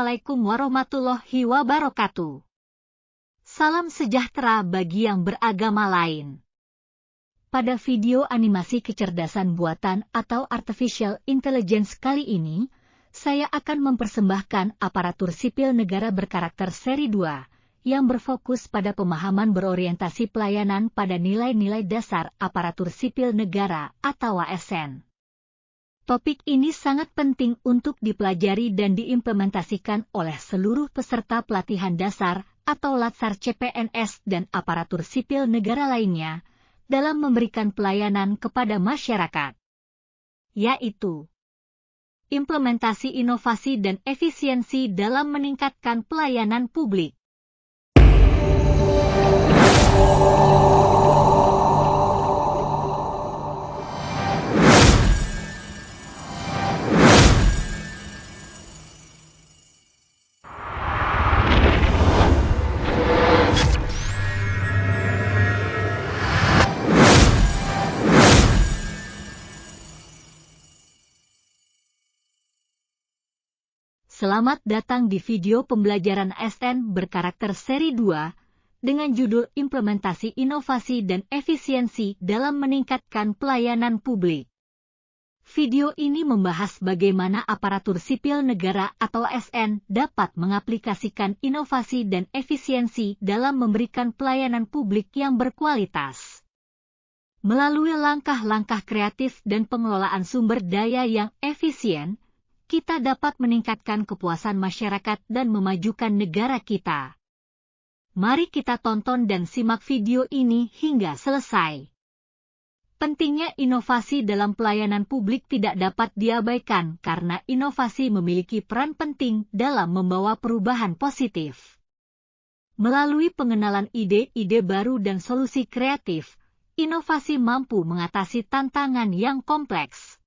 Assalamualaikum warahmatullahi wabarakatuh. Salam sejahtera bagi yang beragama lain. Pada video animasi kecerdasan buatan atau artificial intelligence kali ini, saya akan mempersembahkan aparatur sipil negara berkarakter seri 2 yang berfokus pada pemahaman berorientasi pelayanan pada nilai-nilai dasar aparatur sipil negara atau ASN. Topik ini sangat penting untuk dipelajari dan diimplementasikan oleh seluruh peserta pelatihan dasar atau Latsar CPNS dan aparatur sipil negara lainnya dalam memberikan pelayanan kepada masyarakat, yaitu implementasi inovasi dan efisiensi dalam meningkatkan pelayanan publik. Selamat datang di video pembelajaran ASN berkarakter seri 2 dengan judul Implementasi Inovasi dan Efisiensi dalam Meningkatkan Pelayanan Publik. Video ini membahas bagaimana aparatur sipil negara atau ASN dapat mengaplikasikan inovasi dan efisiensi dalam memberikan pelayanan publik yang berkualitas. Melalui langkah-langkah kreatif dan pengelolaan sumber daya yang efisien, kita dapat meningkatkan kepuasan masyarakat dan memajukan negara kita. Mari kita tonton dan simak video ini hingga selesai. Pentingnya inovasi dalam pelayanan publik tidak dapat diabaikan karena inovasi memiliki peran penting dalam membawa perubahan positif. Melalui pengenalan ide-ide baru dan solusi kreatif, inovasi mampu mengatasi tantangan yang kompleks.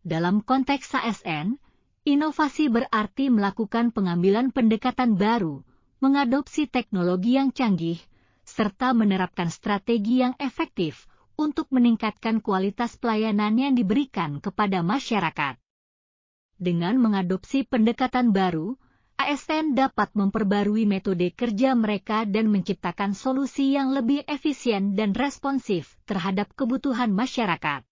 Dalam konteks ASN, inovasi berarti melakukan pengambilan pendekatan baru, mengadopsi teknologi yang canggih, serta menerapkan strategi yang efektif untuk meningkatkan kualitas pelayanan yang diberikan kepada masyarakat. Dengan mengadopsi pendekatan baru, ASN dapat memperbarui metode kerja mereka dan menciptakan solusi yang lebih efisien dan responsif terhadap kebutuhan masyarakat.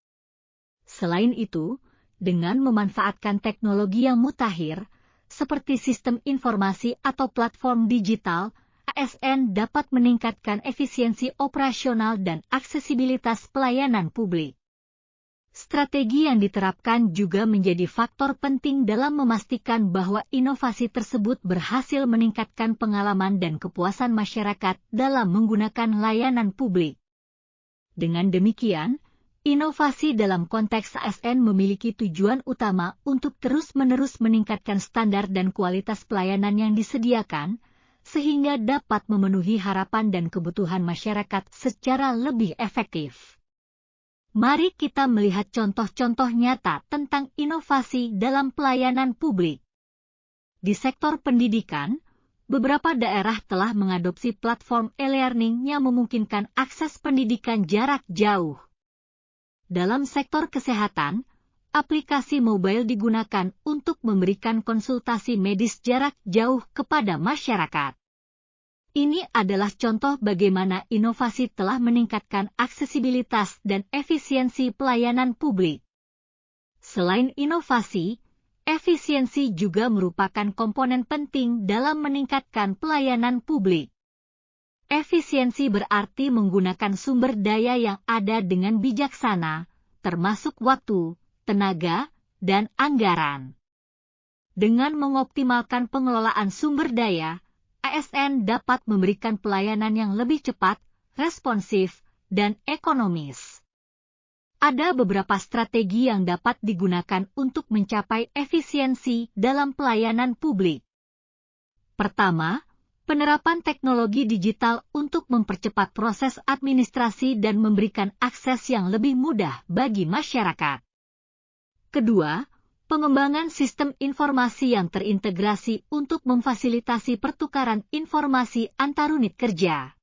Selain itu, dengan memanfaatkan teknologi yang mutakhir, seperti sistem informasi atau platform digital, ASN dapat meningkatkan efisiensi operasional dan aksesibilitas pelayanan publik. Strategi yang diterapkan juga menjadi faktor penting dalam memastikan bahwa inovasi tersebut berhasil meningkatkan pengalaman dan kepuasan masyarakat dalam menggunakan layanan publik. Dengan demikian, inovasi dalam konteks ASN memiliki tujuan utama untuk terus-menerus meningkatkan standar dan kualitas pelayanan yang disediakan, sehingga dapat memenuhi harapan dan kebutuhan masyarakat secara lebih efektif. Mari kita melihat contoh-contoh nyata tentang inovasi dalam pelayanan publik. Di sektor pendidikan, beberapa daerah telah mengadopsi platform e-learning yang memungkinkan akses pendidikan jarak jauh. Dalam sektor kesehatan, aplikasi mobile digunakan untuk memberikan konsultasi medis jarak jauh kepada masyarakat. Ini adalah contoh bagaimana inovasi telah meningkatkan aksesibilitas dan efisiensi pelayanan publik. Selain inovasi, efisiensi juga merupakan komponen penting dalam meningkatkan pelayanan publik. Efisiensi berarti menggunakan sumber daya yang ada dengan bijaksana, termasuk waktu, tenaga, dan anggaran. Dengan mengoptimalkan pengelolaan sumber daya, ASN dapat memberikan pelayanan yang lebih cepat, responsif, dan ekonomis. Ada beberapa strategi yang dapat digunakan untuk mencapai efisiensi dalam pelayanan publik. Pertama, penerapan teknologi digital untuk mempercepat proses administrasi dan memberikan akses yang lebih mudah bagi masyarakat. Kedua, pengembangan sistem informasi yang terintegrasi untuk memfasilitasi pertukaran informasi antar unit kerja.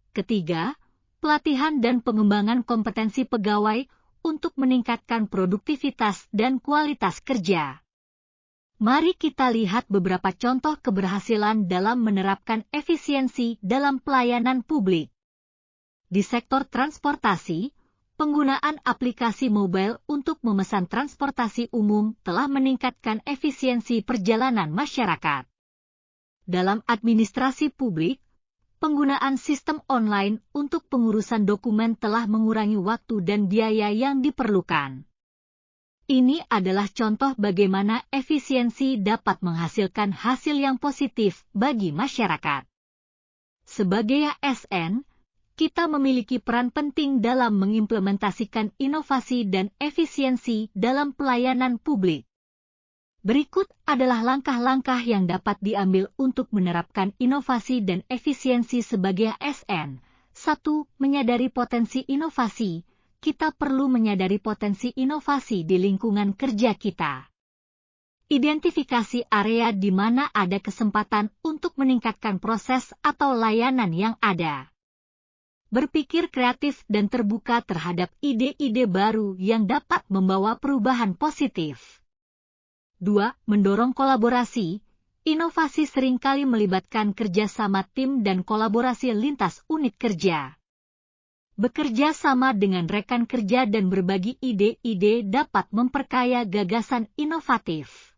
Ketiga, pelatihan dan pengembangan kompetensi pegawai untuk meningkatkan produktivitas dan kualitas kerja. Mari kita lihat beberapa contoh keberhasilan dalam menerapkan efisiensi dalam pelayanan publik. Di sektor transportasi, penggunaan aplikasi mobile untuk memesan transportasi umum telah meningkatkan efisiensi perjalanan masyarakat. Dalam administrasi publik, penggunaan sistem online untuk pengurusan dokumen telah mengurangi waktu dan biaya yang diperlukan. Ini adalah contoh bagaimana efisiensi dapat menghasilkan hasil yang positif bagi masyarakat. Sebagai ASN, kita memiliki peran penting dalam mengimplementasikan inovasi dan efisiensi dalam pelayanan publik. Berikut adalah langkah-langkah yang dapat diambil untuk menerapkan inovasi dan efisiensi sebagai ASN. 1. Menyadari potensi inovasi. Kita perlu menyadari potensi inovasi di lingkungan kerja kita. Identifikasi area di mana ada kesempatan untuk meningkatkan proses atau layanan yang ada. Berpikir kreatif dan terbuka terhadap ide-ide baru yang dapat membawa perubahan positif. 2. Mendorong kolaborasi. Inovasi seringkali melibatkan kerjasama tim dan kolaborasi lintas unit kerja. Bekerja sama dengan rekan kerja dan berbagi ide-ide dapat memperkaya gagasan inovatif.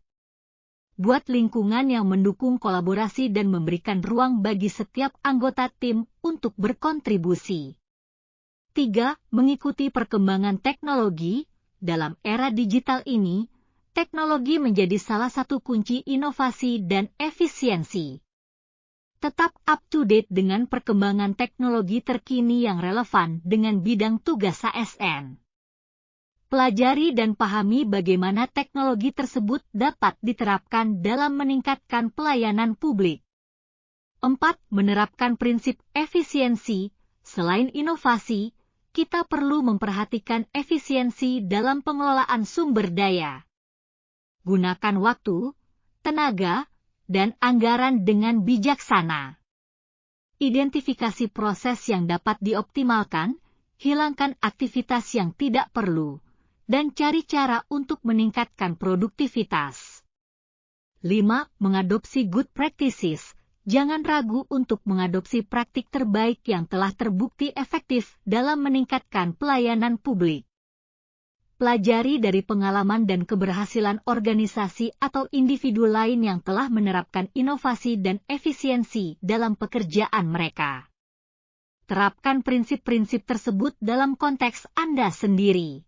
Buat lingkungan yang mendukung kolaborasi dan memberikan ruang bagi setiap anggota tim untuk berkontribusi. 3. Mengikuti perkembangan teknologi. Dalam era digital ini, teknologi menjadi salah satu kunci inovasi dan efisiensi. Tetap up-to-date dengan perkembangan teknologi terkini yang relevan dengan bidang tugas ASN. Pelajari dan pahami bagaimana teknologi tersebut dapat diterapkan dalam meningkatkan pelayanan publik. 4. Menerapkan prinsip efisiensi. Selain inovasi, kita perlu memperhatikan efisiensi dalam pengelolaan sumber daya. Gunakan waktu, tenaga, dan anggaran dengan bijaksana. Identifikasi proses yang dapat dioptimalkan, hilangkan aktivitas yang tidak perlu, dan cari cara untuk meningkatkan produktivitas. 5. Mengadopsi good practices. Jangan ragu untuk mengadopsi praktik terbaik yang telah terbukti efektif dalam meningkatkan pelayanan publik. Pelajari dari pengalaman dan keberhasilan organisasi atau individu lain yang telah menerapkan inovasi dan efisiensi dalam pekerjaan mereka. Terapkan prinsip-prinsip tersebut dalam konteks Anda sendiri.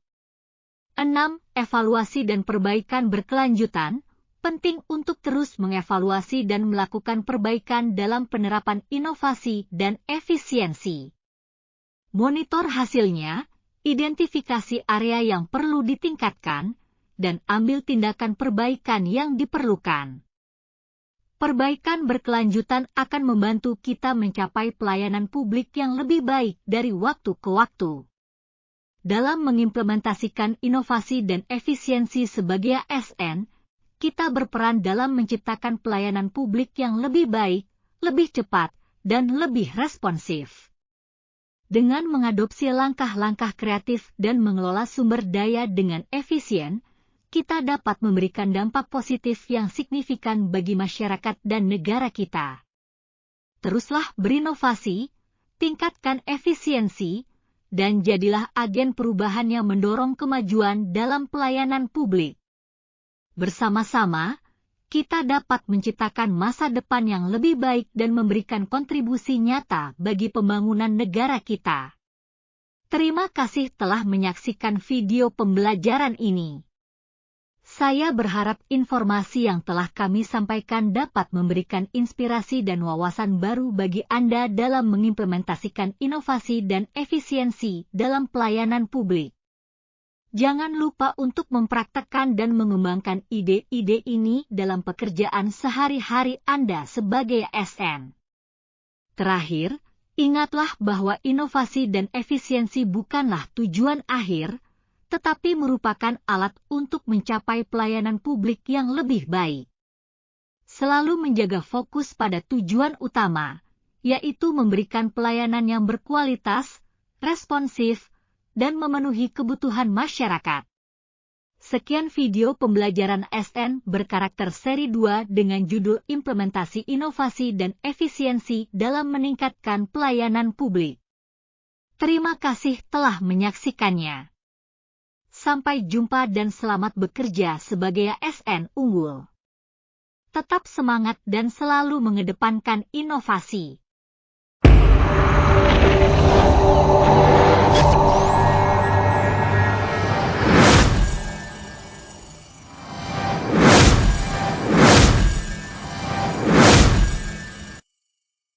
6. Evaluasi dan perbaikan berkelanjutan. Penting untuk terus mengevaluasi dan melakukan perbaikan dalam penerapan inovasi dan efisiensi. Monitor hasilnya. Identifikasi area yang perlu ditingkatkan, dan ambil tindakan perbaikan yang diperlukan. Perbaikan berkelanjutan akan membantu kita mencapai pelayanan publik yang lebih baik dari waktu ke waktu. Dalam mengimplementasikan inovasi dan efisiensi sebagai ASN, kita berperan dalam menciptakan pelayanan publik yang lebih baik, lebih cepat, dan lebih responsif. Dengan mengadopsi langkah-langkah kreatif dan mengelola sumber daya dengan efisien, kita dapat memberikan dampak positif yang signifikan bagi masyarakat dan negara kita. Teruslah berinovasi, tingkatkan efisiensi, dan jadilah agen perubahan yang mendorong kemajuan dalam pelayanan publik. Bersama-sama, kita dapat menciptakan masa depan yang lebih baik dan memberikan kontribusi nyata bagi pembangunan negara kita. Terima kasih telah menyaksikan video pembelajaran ini. Saya berharap informasi yang telah kami sampaikan dapat memberikan inspirasi dan wawasan baru bagi Anda dalam mengimplementasikan inovasi dan efisiensi dalam pelayanan publik. Jangan lupa untuk mempraktekkan dan mengembangkan ide-ide ini dalam pekerjaan sehari-hari Anda sebagai ASN. Terakhir, ingatlah bahwa inovasi dan efisiensi bukanlah tujuan akhir, tetapi merupakan alat untuk mencapai pelayanan publik yang lebih baik. Selalu menjaga fokus pada tujuan utama, yaitu memberikan pelayanan yang berkualitas, responsif, dan memenuhi kebutuhan masyarakat. Sekian video pembelajaran SN berkarakter seri 2 dengan judul Implementasi Inovasi dan Efisiensi dalam Meningkatkan Pelayanan Publik. Terima kasih telah menyaksikannya. Sampai jumpa dan selamat bekerja sebagai ASN unggul. Tetap semangat dan selalu mengedepankan inovasi.